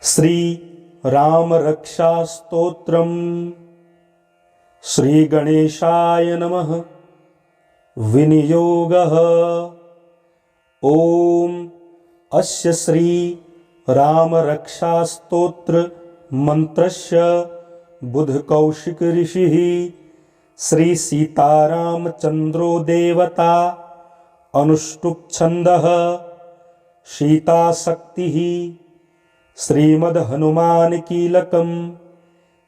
श्री राम रक्षा स्तोत्रम्। श्री गणेशाय नमः। विनियोगः। ओम अस्य श्री राम रक्षा स्तोत्र मंत्रस्य बुध कौशिक ऋषिः श्री सीतारामचंद्रो देवता अनुष्टुप् छन्दः सीता शक्तिः श्रीमद् हनुमान कीलकम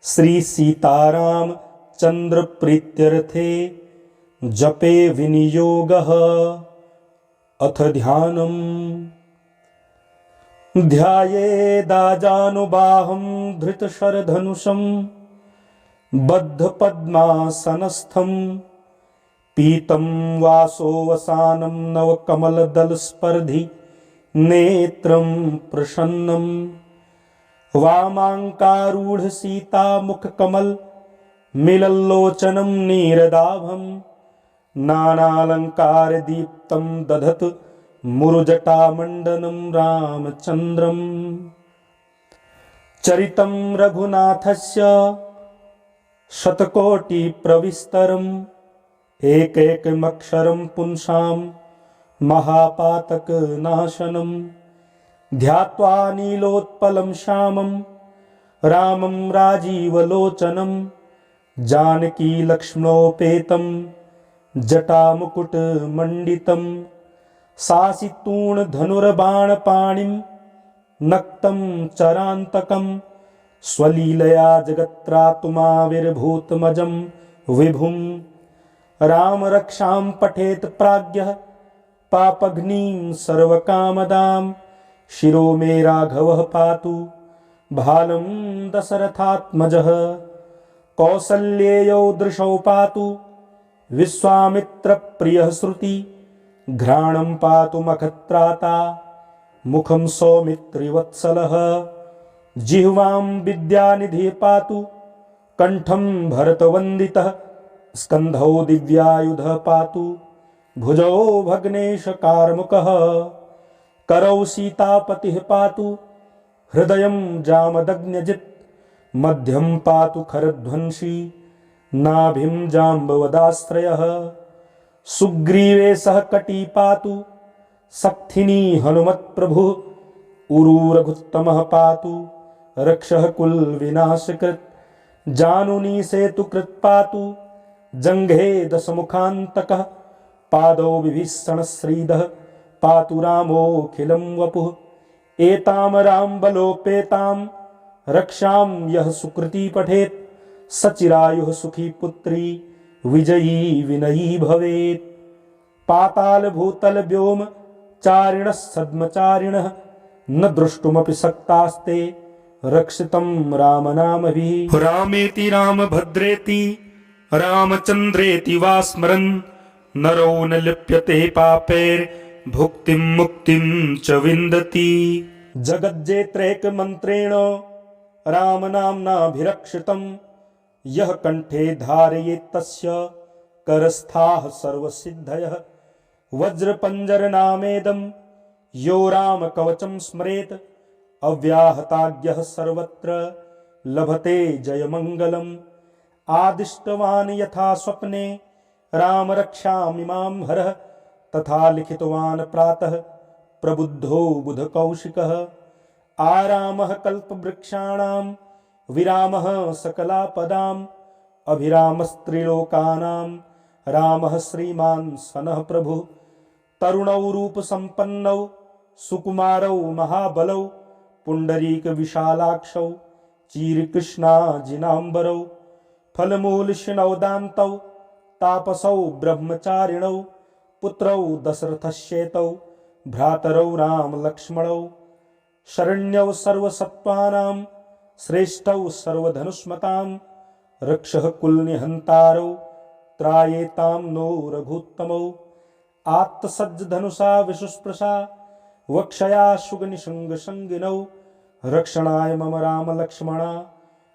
श्री सीताराम चंद्र प्रीत्यर्थे जपे विनियोगः। अथ ध्यानम्। ध्यायेदाजानुबाहं धृतशरधनुषं बद्धपद्मासनस्थं पीतं वासोवसानं नवकमलदलस्पर्धि नेत्रं प्रसन्नं वामाङ्कारूढ सीतामुखकमल मिलल्लोचनं नीरदाभं नानालङ्कारदीप्तं दधत मुरुजटामण्डनं रामचन्द्रम्। चरितं रघुनाथस्य शतकोटिप्रविस्तरम् एकैकमक्षरं पुंसां महापातकनाशनं ध्यात्वा नीलोत्पलं श्यामं रामं राजीवलोचनं जानकी लक्ष्मणोपेतं जटामुकुटमण्डितं सासितूणधनुर्बाणपाणिं नक्तं चरान्तकं स्वलीलया जगत्त्रातुमाविर्भूतमजं विभुं रामरक्षां पठेत् प्राज्ञः पापघ्नीं सर्वकामदां शिरो मे राघवः पातु भालं दशरथात्मजः कौसल्येयौ दृशौ पातु विश्वामित्रप्रियः श्रुति घ्राणं पातु मखत्राता मुखं सौमित्रिवत्सलः जिह्वां विद्यानिधिः पातु कंठं भरतवन्दितः स्कन्धौ दिव्यायुधः पातु भुजौ भग्नेशकार्मुकः करौ सीतापतिः पातु हृदयं जामदग्न्यजित् मध्यं पातु खरध्वंसी नाभिं जाम्बवदाश्रयः सुग्रीवे सह कटी पातु सक्थिनी हनुमत्प्रभुः उरु रघुत्तमः पातु रक्षः कुलविनाशकृत् जानुनी सेतुकृत् पातु जङ्घे दशमुखान्तकः पादौ विभीषणश्रीदः पातु रामोऽखिलं वपुः एतां रामबलोपेतां रक्षां यः सुकृती पठेत् सचिरायुः सुखी पुत्री विजयी विनयी भवेत्। पाताल भूतल व्योम चारिणः सद्मचारिणः न द्रष्टुमपि शक्तास्ते रक्षितं रामनामभिः। रामेति रामभद्रेति रामचन्द्रेति वा स्मरन् नरो न लिप्यते पापैर्भुक्तिं मुक्तिं च विन्दति। जगज्जेत्रैकमन्त्रेण रामनाम्नाभिरक्षितं यः कण्ठे धारयेत् तस्य करस्थाः सर्वसिद्धयः। वज्रपञ्जरनामेदं यो रामकवचं स्मरेत् अव्याहताज्ञः सर्वत्र लभते जयमङ्गलम्। आदिष्टवान् यथा स्वप्ने राम रक्षामिमां हरः तथा लिखितवान् प्रातः प्रबुद्धो बुधकौशिकः। आरामः कल्पवृक्षाणां विरामः सकलापदाम् अभिरामस्त्रिलोकानां रामः श्रीमान् सनः प्रभुः। तरुणौ रूपसम्पन्नौ सुकुमारौ महाबलौ पुण्डरीकविशालाक्षौ चीरकृष्णाजिनाम्बरौ फलमूलशिनौ दान्तौ तापसौ ब्रह्मचारिणौ पुत्रौ दशरथस्येतौ भ्रातरौ रामलक्ष्मणौ शरण्यौ सर्वसत्त्वानां श्रेष्ठौ सर्वधनुष्मतां रक्षः कुलनिहन्तारौ त्रायेतां नो रघुत्तमौ। आत्तसज्जधनुषा विशुस्पृशा वक्षया शुगनिशङ्गसङ्गिनौ रक्षणाय मम रामलक्ष्मणा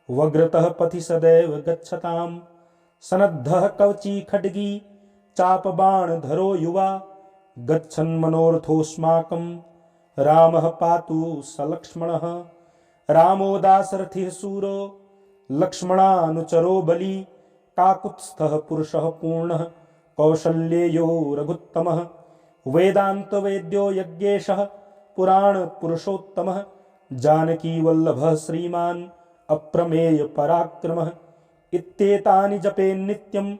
वग्रतः पथि सदैव गच्छतां। सनद्धः कवची खड्गी चापबाणधरो युवा गच्छन् मनोरथोऽस्माकं रामः पातु सलक्ष्मणः। रामो दाशरथिः सूरो लक्ष्मणानुचरो बली काकुत्स्थः पुरुषः पूर्णः कौशल्येयो रघुत्तमः वेदान्तवेद्यो यज्ञेशः पुराणपुरुषोत्तमः जानकीवल्लभः श्रीमान् अप्रमेय पराक्रमः इत्येतानि जपे नित्यं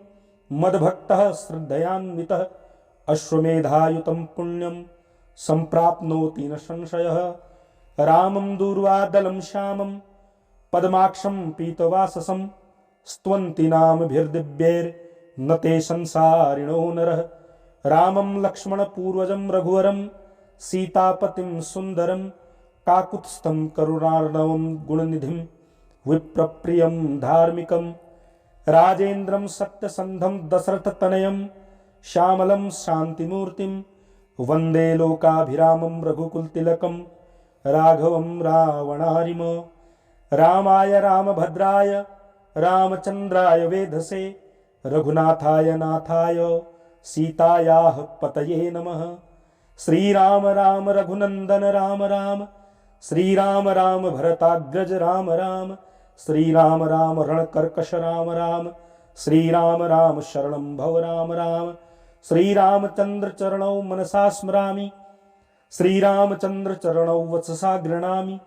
मद्भक्तः श्रद्धयान्वितः अश्वमेधायुतं पुण्यं सम्प्राप्नोति न संशयः। रामं दूर्वादलं श्यामं पद्माक्षं पीतवाससं स्तुवन्ति नामभिर्दिव्यैर्न ते संसारिणो नरः। रामं लक्ष्मणपूर्वजं रघुवरं सीतापतिं सुन्दरं काकुत्स्थं करुणार्णवं गुणनिधिं विप्रप्रियं धार्मिकं राजेन्द्रं सत्यसन्धं दशरथतनयं श्यामलं शान्तिमूर्तिं वन्दे लोकाभिरामं रघुकुलतिलकं राघवं रावणारिम। रामाय रामभद्राय रामचन्द्राय वेधसे रघुनाथाय नाथाय सीतायाः पतये नमः। श्रीराम राम रघुनन्दन राम राम श्रीराम राम भरताग्रज राम राम श्रीराम राम रणकर्कश राम राम श्रीराम राम शरणं भव राम राम। श्रीरामचन्द्र चरणौ मनसा स्मरामि श्रीरामचन्द्र चरणौ वचसा गृह्णामि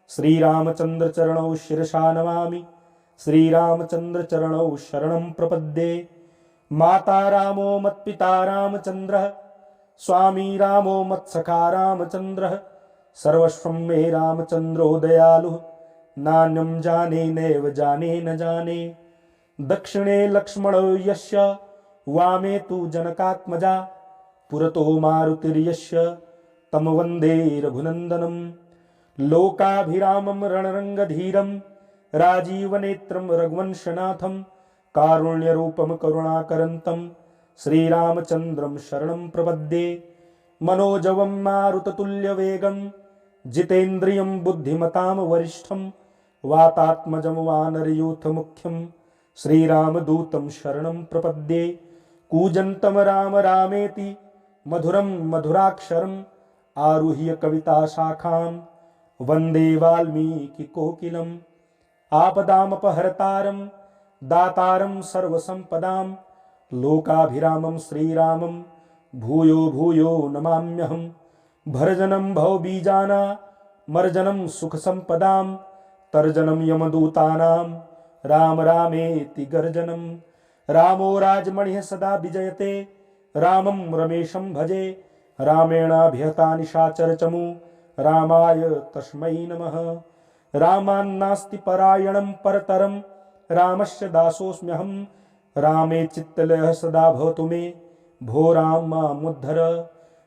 श्रीरामचन्द्र चरणौ शिरसा नमामि श्रीरामचन्द्र चरणौ शरणं प्रपद्ये। माता रामो मत्पिता रामचन्द्रः स्वामी रामो मत्सखा रामचन्द्रः सर्वस्वं मे रामचन्द्रो दयालुः नान्यं जाने नैव जाने न जाने। दक्षिणे लक्ष्मणो यस्य वामे तु जनकात्मजा पुरतो मारुतिर्यस्य तं वन्दे रघुनन्दनं। लोकाभिरामं रणरङ्गधीरं राजीवनेत्रं रघुवंशनाथं कारुण्यरूपं करुणाकरन्तं श्रीरामचन्द्रं शरणं प्रपद्ये। मनोजवं मारुततुल्यवेगं जितेन्द्रियं बुद्धिमतां वरिष्ठं वातात्मजं वानरयूथमुख्यं श्रीरामदूतं शरणं प्रपद्ये। कूजन्तं राम रामेति मधुरं मधुराक्षरम् आरुह्य कविताशाखां वन्दे वाल्मीकिकोकिलम्। आपदामपहर्तारं दातारं सर्वसम्पदां लोकाभिरामं श्रीरामं भूयो भूयो नमाम्यहम्। भर्जनं भवबीजानां मर्जनं सुखसम्पदां तर्जनं यमदूतानां राम रामेति गर्जनं। रामो राजमणिः सदा विजयते रामं रमेशं भजे रामेणाभिहता निशाचरचमु रामाय तस्मै नमः। रामान्नास्ति परायणं परतरं रामस्य दासोऽस्म्यहं रामे चित्तलयः सदा भवतु मे भो राम मामुद्धर।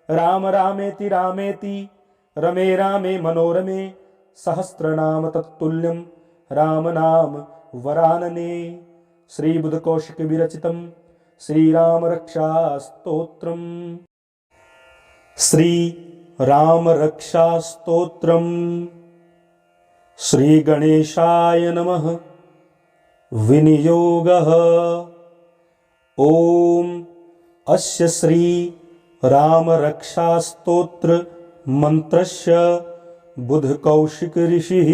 राम रामेति रामेति रमे रामे मनोरमे सहस्रनाम तत्तुल्यं राम नाम वरानने। श्री बुद्धकौशिक विरचितं श्रीराम रक्षा स्तोत्रम्। श्री राम रक्षा स्तोत्रम्। श्री गणेशाय नमः। विनियोगः। ओम अस्य श्री राम रक्षा स्तोत्र मंत्रस्य बुधकौशिक ऋषिः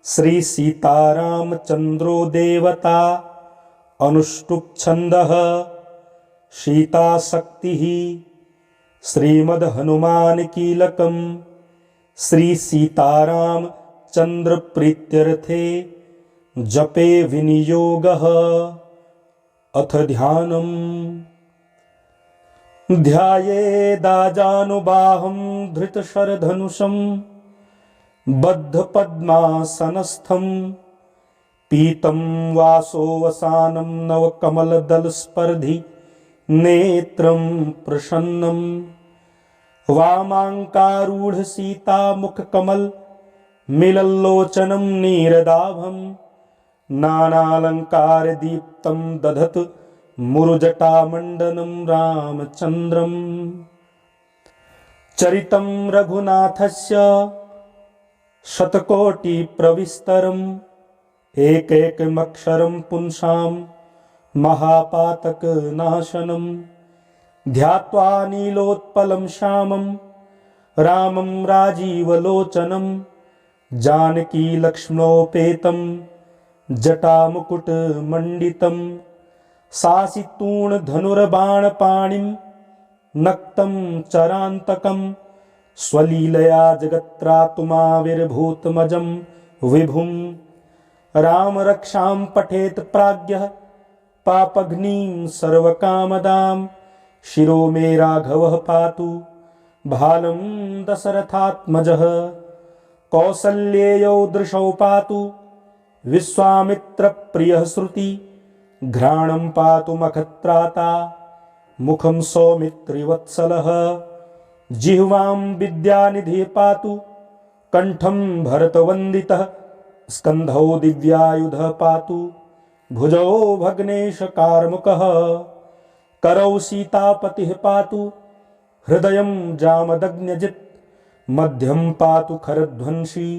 श्री सीतारामचन्द्रो देवता अनुष्टुप् छन्दः सीताशक्तिः श्रीमद् हनुमान कीलकम् श्री सीताराम चंद्र प्रीत्यर्थे जपे विनियोगः। अथ ध्यानम्। ध्यायेदाजानुबाहं धृतशरधनुषं बद्धपद्मासनस्थं पीतं वासोवसानं नवकमलदलस्पर्धि नेत्रं प्रसन्नं वामाङ्कारूढ सीतामुखकमल मिलल्लोचनं नीरदाभं नानालङ्कारदीप्तं दधत् मुरुजटामण्डनं रामचन्द्रम्। चरितं रघुनाथस्य शतकोटिप्रविस्तरम् एकैकमक्षरं पुंसां महापातकनाशनं ध्यात्वा नीलोत्पलं श्यामं रामं राजीवलोचनं जानकी लक्ष्मणोपेतं जटामुकुटमण्डितं सासितूणधनुर्बाणपाणिं नक्तं चरान्तकं स्वलीलया जगत्त्रातुमाविर्भूतमजं विभुं रामरक्षां पठेत् प्राज्ञः पापघ्नीं सर्वकामदां शिरो मे राघवः पातु भालं दशरथात्मजः कौसल्येयौ दृशौ पातु विश्वामित्रप्रियः श्रुति घ्राणं पातु मखत्राता मुखं सौमित्रिवत्सलः जिह्वां विद्यानिधिः पातु कंठं भरतवन्दितः स्कन्धौ दिव्यायुधः पातु भुजौ भग्नेशकार्मुकः करौ सीतापतिः पातु हृदयं जामदग्न्यजित् मध्यं पातु खरध्वंसी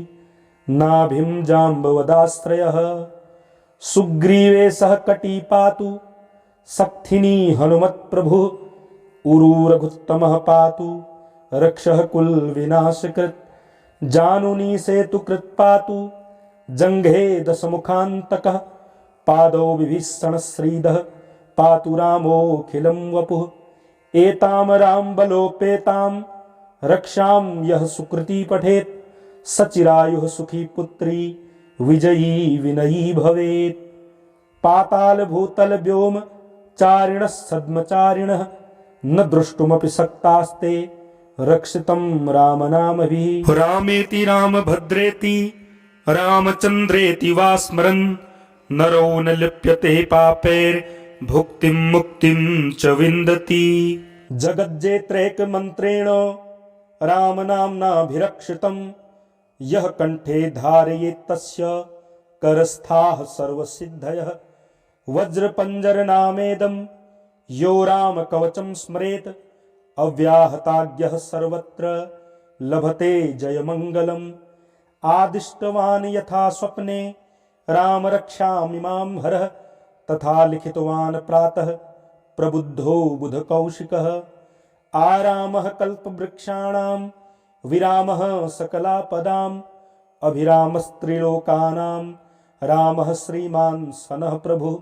नाभिं जाम्बवदाश्रयः सुग्रीवे सह कटी पातु सक्थिनी हनुमत्प्रभुः उरू रघुत्तमः पातु रक्षः कुलविनाशकृत् जानुनी सेतुकृत् पातु जङ्घे दशमुखान्तकः पादौ विभीषणश्रीदः पातु रामोऽखिलं वपुः एतां रामबलोपेतां रक्षां यः सुकृती पठेत् सचिरायुः सुखी पुत्री विजयी विनयी भवेत् पाताल भूतल व्योम चारिणः सद्मचारिणः न द्रष्टुमपि सक्तास्ते रक्षितं रामनामभिः रामेति रामभद्रेति रामचन्द्रेति वा स्मरन् नरो न लिप्यते पापैर्भुक्तिं मुक्तिं च विन्दति जगज्जेत्रैकमन्त्रेण रामनाम्नाभिरक्षितं यः कण्ठे धारयेत् तस्य करस्थाः सर्वसिद्धयः वज्रपञ्जरनामेदं यो रामकवचं स्मरेत् अव्याहताज्ञः सर्वत्र लभते जयमङ्गलम् आदिष्टवान् यथा स्वप्ने रामरक्षामिमां हरः तथा लिखितवान् प्रातः प्रबुद्धो बुधकौशिकः आरामः कल्पवृक्षाणां विरामः सकलापदाम् अभिरामस्त्रिलोकानां रामः श्रीमान् सनः प्रभुः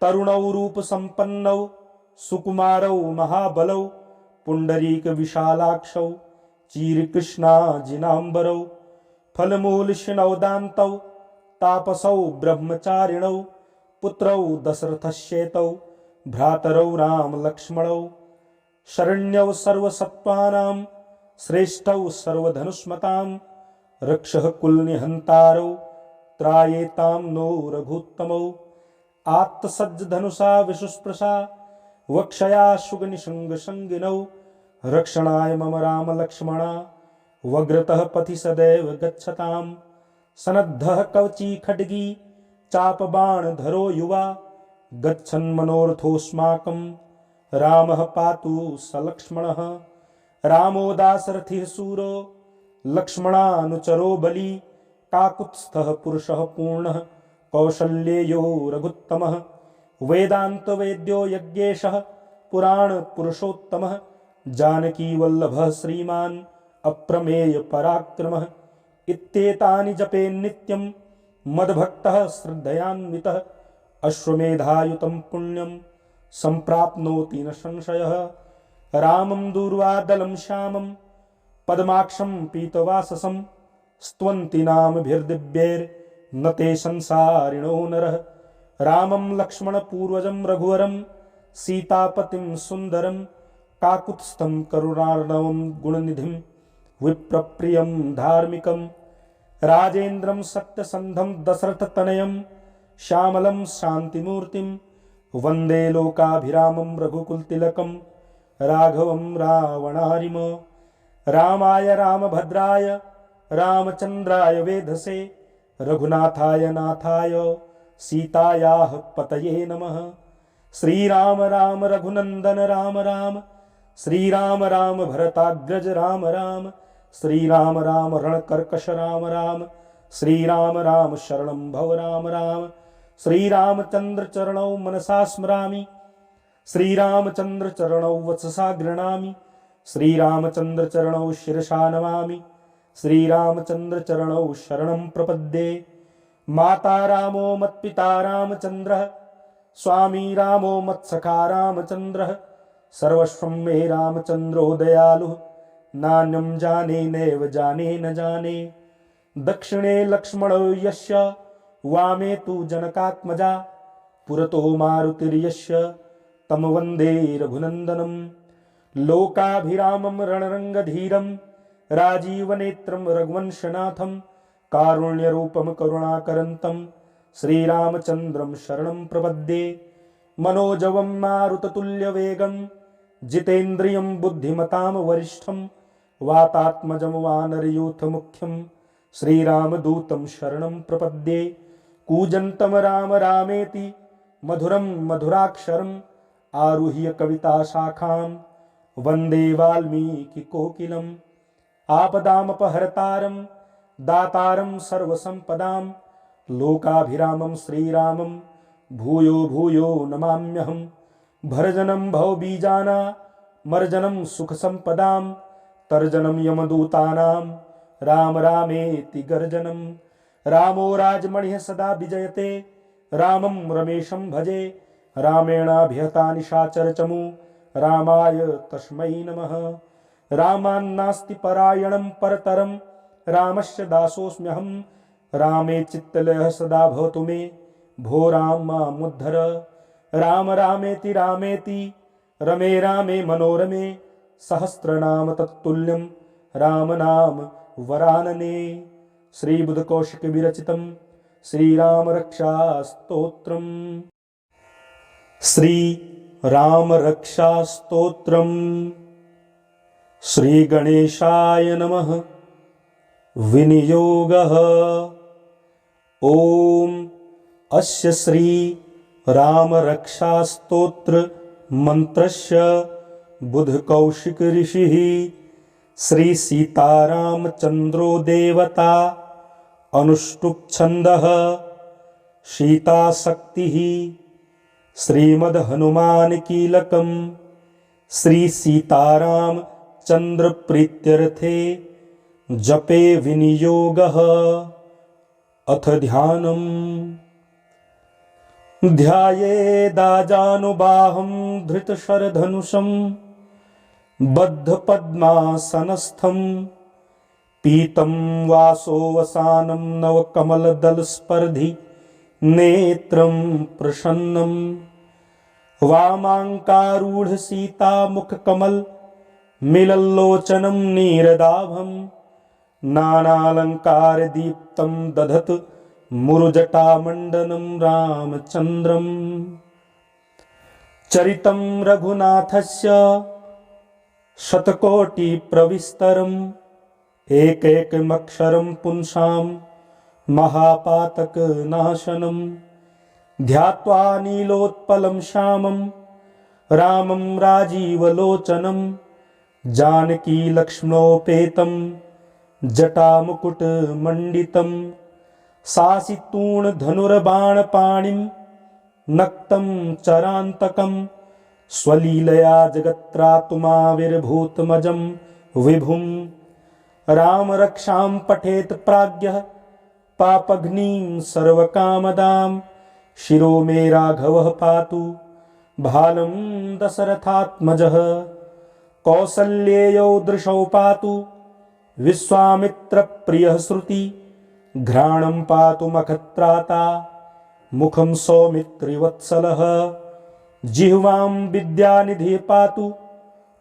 तरुणौ रूपसम्पन्नौ सुकुमारौ महाबलौ पुण्डरीकविशालाक्षौ चीरकृष्णाजिनाम्बरौ फलमूलशिनौ दान्तौ तापसौ ब्रह्मचारिणौ पुत्रौ दशरथस्येतौ भ्रातरौ रामलक्ष्मणौ शरण्यौ सर्वसत्त्वानां श्रेष्ठौ सर्वधनुष्मतां रक्षः कुलनिहन्तारौ त्रायेतां नो रघुत्तमौ आत्तसज्जधनुषा विशुस्पृशा वक्षया शुगनिशङ्गशङ्गिनौ रक्षणाय मम रामलक्ष्मणा वग्रतः पथि सदैव गच्छतां सनद्धः कवची खड्गी चापबाणधरो युवा गच्छन्मनोरथोऽस्माकं रामः पातु सलक्ष्मणः रामो दाशरथिः शूरो लक्ष्मणानुचरो बली काकुत्स्थः पुरुषः पूर्णः कौशल्येयो रघुत्तमः वेदान्तवेद्यो यज्ञेशः पुराणपुरुषोत्तमः जानकीवल्लभः श्रीमान् अप्रमेयपराक्रमः इत्येतानि जपेन्नित्यं मद्भक्तः श्रद्धयान्वितः अश्वमेधायुतं पुण्यं सम्प्राप्नोति न संशयः रामं दूर्वादलं श्यामं पद्माक्षं पीतवाससं स्तवन्ति नामभिर्दिव्यैर्न ते संसारिणो नरः रामं लक्ष्मणपूर्वजं रघुवरं सीतापतिं सुन्दरं काकुत्स्थं करुणार्णवं गुणनिधिं विप्रप्रियं धार्मिकं राजेन्द्रं सत्यसन्धं दशरथतनयं श्यामलं शान्तिमूर्तिं वन्दे लोकाभिरामं रघुकुलतिलकं राघवं रावणारिम रामाय रामभद्राय रामचन्द्राय वेधसे रघुनाथाय नाथाय सीतायाः पतये नमः। श्रीराम राम रघुनन्दन राम राम श्रीराम राम भरताग्रज राम राम श्रीराम राम रणकर्कश राम राम श्रीराम राम शरणं भव राम राम श्रीरामचन्द्र चरणौ मनसा स्मरामि श्रीरामचन्द्र चरणौ वचसा गृह्णामि श्रीरामचन्द्र चरणौ शिरसा नमामि श्रीरामचंद्र चरणौ शरणं प्रपद्ये। माता रामो मत्पिता रामचंद्रः, स्वामी रामो मत्सखा रामचंद्रः, सर्वस्वं मे रामचंद्रो दयालुः, नान्यं जाने नैव जाने न जाने। दक्षिणे लक्ष्मणो यस्य, वामे तु जनकात्मजा, पुरतो मारुतिर्यस्य, तं वन्दे रघुनन्दनं। लोकाभिरामं रणरङ्गधीरं, राजीवनेत्रं रघुवंशनाथं, कारुण्यरूपं करुणाकरन्तं, श्रीरामचन्द्रं शरणं प्रपद्ये। मनोजवं मारुततुल्यवेगं, जितेन्द्रियं बुद्धिमतां वरिष्ठं, वातात्मजं वानरयूथमुख्यं, श्रीरामदूतं शरणं प्रपद्ये। कूजन्तं राम रामेति मधुरं मधुराक्षरम्, आरुह्य कविताशाखां वन्दे वाल्मीकिकोकिलम्। आपदामपहर्तारं दातारं सर्वसम्पदां, लोकाभिरामं श्रीरामं भूयो भूयो नमाम्यहम्। भर्जनं भवबीजानामर्जनं सुखसम्पदां, तर्जनं यमदूतानां राम रामेति गर्जनं। रामो राजमणिः सदा विजयते, रामं रमेशं भजे। रामेणाभिहता निशाचरचमू, रामाय तस्मै नमः। रामान्नास्ति परायणं परतरं, रामस्य दासोऽस्म्यहं। रामे चित्तलयः सदा भवतु मे, भो राम मामुद्धर। राम रामेति रामेति रमे रामे मनोरमे, सहस्रनाम तत्तुल्यं राम नाम वरानने। श्री बुद्ध कौशिक विरचितं श्रीराम रक्षा स्तोत्रम्। श्री राम रक्षा स्तोत्रम्। श्री गणेशाय नमः। विनियोगः। ओम अस्य श्री राम रक्षा स्तोत्र मंत्रस्य बुध कौशिक ऋषिः श्री सीतारामचंद्रो देवता अनुष्टुप छंदः सीताशक्तिः श्रीमद् हनुमान कीलकम् श्री सीताराम चंद्र प्रीत्यर्थे जपे विनियोगः। अथ ध्यानम्। ध्यायेदाजानुबाहं धृतशरधनुषं बद्धपद्मासनस्थं पीतं वासोवसानं नवकमलदलस्पर्धि नेत्रं प्रसन्नं। वामाङ्कारूढ सीतामुखकमल मिलल्लोचनं नीरदाभं नानालङ्कारदीप्तं दधत् मुरुजटामण्डनं रामचन्द्रम्। चरितं रघुनाथस्य शतकोटिप्रविस्तरम् एकैकमक्षरं पुंसां महापातकनाशनं। ध्यात्वा नीलोत्पलं श्यामं रामं राजीवलोचनं जानकीलक्ष्मणोपेतं जटामुकुटमण्डितं। सासितूणधनुर्बाणपाणिं नक्तं चरान्तकं स्वलीलया जगत्त्रातुमाविर्भूतमजं विभुं। रामरक्षां पठेत् प्राज्ञः पापघ्नीं सर्वकामदां। शिरो मे राघवः पातु भालं दशरथात्मजः। कौसल्येयो दृशौ पातु विश्वामित्रप्रियः श्रुति। घ्राणं पातु मखत्राता मुखं सौमित्रिवत्सलः। जिह्वां विद्यानिधिः पातु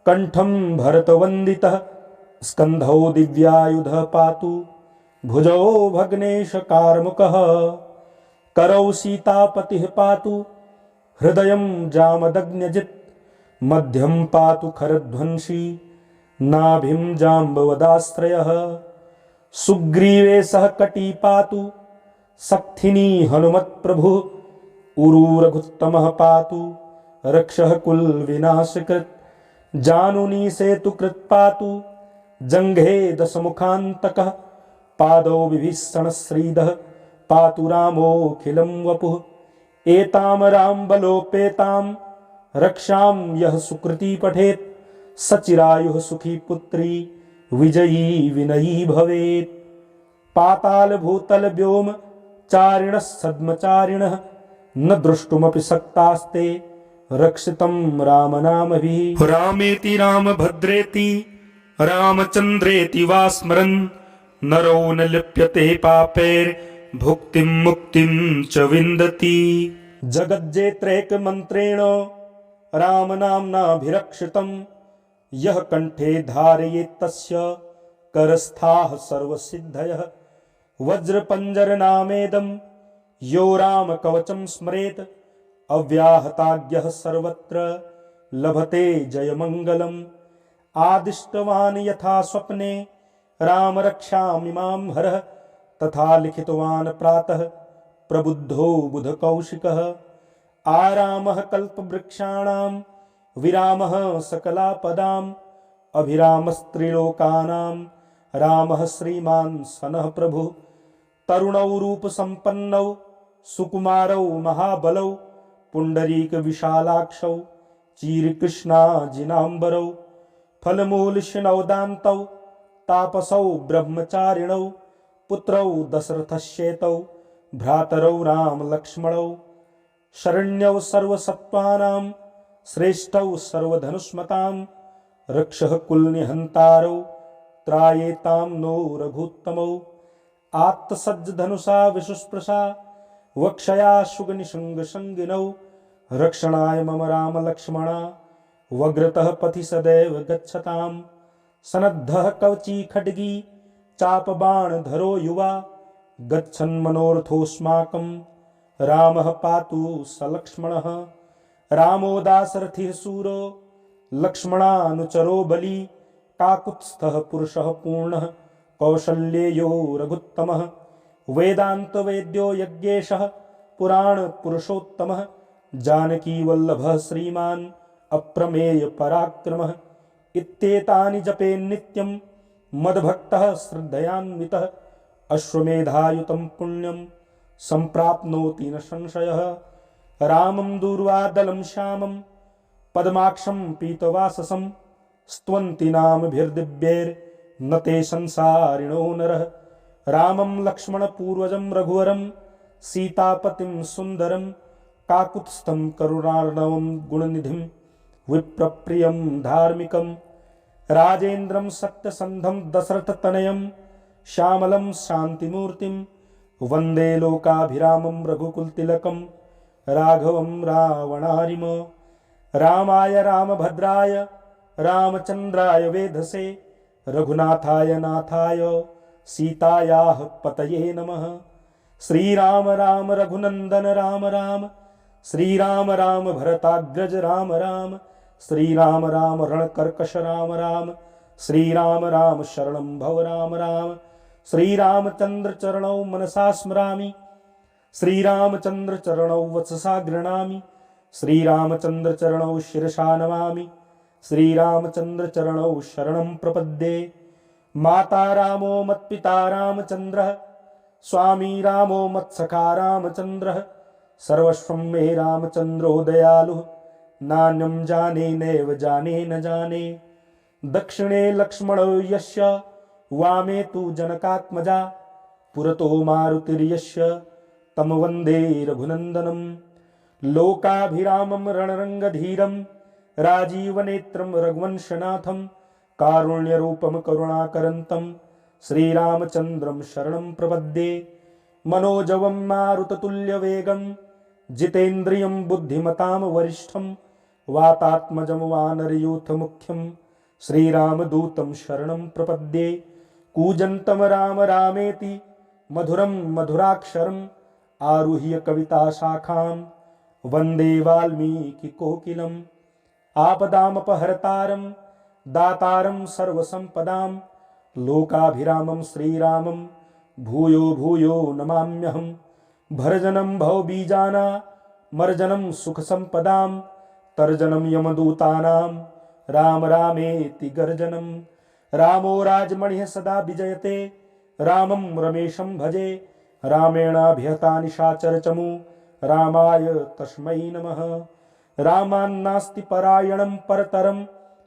कंठं भरतवन्दितः। स्कन्धौ दिव्यायुधः पातु भुजौ भग्नेशकारमुकः। करौ सीतापतिः पातु हृदयं जामदग्न्यजित्। मध्यं पातु खरध्वंसी नाभिं जाम्बवदाश्रयः। सुग्रीवे सह कटी पातु सक्थिनी हनुमत्प्रभुः। उरु रघुत्तमः पातु रक्षः कुलविनाशकृत्। जानुनी सेतुकृत् पातु जङ्घे दशमुखान्तकः। पादौ विभीषणश्रीदः पातु रामोऽखिलं वपुः। एतां रामबलोपेतां रक्षां यः सुकृती पठेत्। सचिरायुः सुखी पुत्री विजयी विनयी भवेत्। पाताल भूतल व्योम चारिणः सद्मचारिणः न द्रष्टुमपि सक्तास्ते रक्षितं रामनामभिः। रामेति रामभद्रेति रामचन्द्रेति वा स्मरन् नरो न लिप्यते पापैर्भुक्तिं मुक्तिं च विन्दति। जगज्जेत्रैकमन्त्रेण रामनाम्नाभिरक्षितं यः कण्ठे धारयेत्तस्य करस्थाः सर्वसिद्धयः। वज्रपञ्जरनामेदं यो रामकवचं स्मरेत् अव्याहताज्ञः सर्वत्र लभते जयमङ्गलम्। आदिष्टवान् यथा स्वप्ने राम रक्षामिमां हरः तथा लिखितवान् प्रातः प्रबुद्धो बुधकौशिकः। आरामः कल्पवृक्षाणां विरामः सकलापदाम् अभिरामस्त्रिलोकानां रामः श्रीमान् सनः प्रभुः। तरुणौ रूपसम्पन्नौ सुकुमारौ महाबलौ पुण्डरीक विशालाक्षौ चीरकृष्णाजिनाम्बरौ फलमूलशिनौदान्तौ तापसौ ब्रह्मचारिणौ पुत्रौ दशरथस्येतौ भ्रातरौ रामलक्ष्मणौ शरण्यौ सर्वसत्त्वानां श्रेष्ठौ सर्वधनुष्मतां रक्षः कुलनिहन्तारौ त्रायेतां नो रघुत्तमौ। आत्तसज्जधनुषा विशुस्पृशा वक्षया शुगनिशङ्गशङ्गिनौ रक्षणाय मम रामलक्ष्मणा वग्रतः पथि सदैव गच्छताम्। सनद्धः कवची खड्गी चापबाणधरो युवा गच्छन् मनोरथोऽस्माकं रामः पातु सलक्ष्मणः। रामो दाशरथिः शूरो लक्ष्मणानुचरो बली काकुत्स्थः पुरुषः पूर्णः कौशल्येयो रघुत्तमः। वेदान्तवेद्यो यज्ञेशः पुराणपुरुषोत्तमः जानकीवल्लभः श्रीमान् अप्रमेय पराक्रमः। इत्येतानि जपेन्नित्यं मद्भक्तः श्रद्धयान्वितः अश्वमेधायुतं पुण्यं सम्प्राप्नोति न संशयः। रामं दूर्वादलं श्यामं पद्माक्षं पीतवाससं स्तुवन्ति नामभिर्दिव्यैर्न ते संसारिणो नरः। रामं लक्ष्मणपूर्वजं रघुवरं सीतापतिं सुन्दरं काकुत्स्थं करुणार्णवं गुणनिधिं विप्रप्रियं धार्मिकं। राजेन्द्रं सत्यसन्धं दशरथतनयं श्यामलं शान्तिमूर्तिं वन्दे लोकाभिरामं रघुकुलतिलकं राघवं रावणारिम। रामाय रामभद्राय रामचन्द्राय वेधसे रघुनाथाय नाथाय सीतायाः पतये नमः। श्रीराम राम रघुनन्दन राम राम श्रीराम राम भरताग्रज राम राम श्रीराम राम रणकर्कश राम राम श्रीराम राम शरणं भव राम राम। श्रीरामचन्द्र चरणौ मनसा स्मरामि श्रीरामचन्द्र चरणौ वचसा गृह्णामि श्रीरामचन्द्र चरणौ शिरसा नमामि श्रीरामचन्द्र चरणौ शरणं प्रपद्ये। माता रामो मत्पिता रामचन्द्रः स्वामी रामो मत्सखा रामचन्द्रः सर्वस्वं मे रामचन्द्रो दयालुः नान्यं जाने नैव जाने न जाने। दक्षिणे लक्ष्मणो यस्य वामे तु जनकात्मजा पुरतो मारुतिर्यस्य तं वन्दे रघुनन्दनं। लोकाभिरामं रणरङ्गधीरं राजीवनेत्रं रघुवंशनाथं कारुण्यरूपं करुणाकरन्तं श्रीरामचन्द्रं शरणं प्रपद्ये। मनोजवं मारुततुल्यवेगं जितेन्द्रियं बुद्धिमतां वरिष्ठं वातात्मजं वानरयूथमुख्यं श्रीरामदूतं शरणं प्रपद्ये। कूजन्तं राम रामेति मधुरं मधुराक्षरम् आरुह्य कविताशाखां वन्दे वाल्मीकिकोकिलम्। आपदामपहर्तारं दातारं सर्वसम्पदां लोकाभिरामं श्रीरामं भूयो भूयो नमाम्यहम्। भर्जनं भवबीजाना मर्जनं सुखसम्पदां तर्जनं यमदूतानां राम रामेति गर्जनं। रामो राजमणिः सदा विजयते रामं रमेशं भजे रामेणाभिहता निशाचरचमु रामाय तस्मै नमः। रामान्नास्ति परायणं परतरं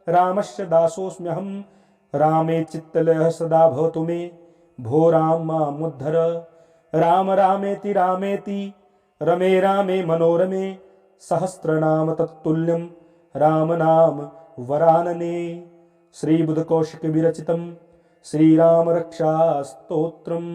रामस्य दासोऽस्म्यहं रामे चित्तलयः सदा भवतु मे भो राम मामुद्धर। राम रामेति रामेति रमे रामे मनोरमे सहस्रनाम तत्तुल्यं राम नाम वरानने। श्री बुद्ध कौशिक विरचितम श्री राम रक्षा स्तोत्रम।